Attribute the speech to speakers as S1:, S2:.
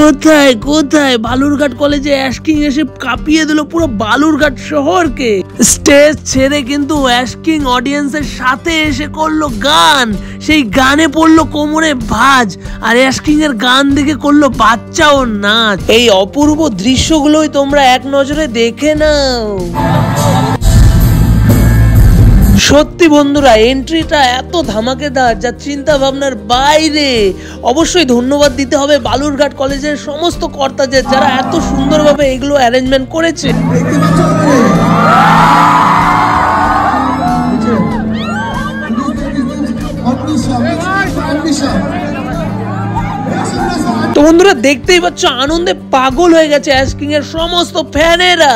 S1: কোথায় কোথায় বালুরঘাট কলেজে অ্যাশ কিং এসে কাঁপিয়ে দিল পুরো বালুরঘাট শহরকে। স্টেজ ছেড়ে কিন্তু অ্যাশ কিং অডিয়েন্সের সাথে এসে করলো গান, সেই গানে পড়লো কোমরে ভাঁজ, আর অ্যাশ কিং এর গান দেখে করলো বাচ্চাও নাচ। এই অপূর্ব দৃশ্যগুলোই তোমরা এক নজরে দেখে নাও। সত্যি বন্ধুরা, এন্ট্রিটা এত ধামাকেদার যা চিন্তা ভাবনার বাইরে। অবশ্যই ধন্যবাদ দিতে হবে বালুরঘাট কলেজের সমস্ত কর্তাদের, যারা এত সুন্দরভাবে এগুলো অ্যারেঞ্জমেন্ট করেছে। তো বন্ধুরা দেখতেই পাচ্ছ, আনন্দে পাগল হয়ে গেছে অ্যাশ কিং এর সমস্ত ফ্যানেরা।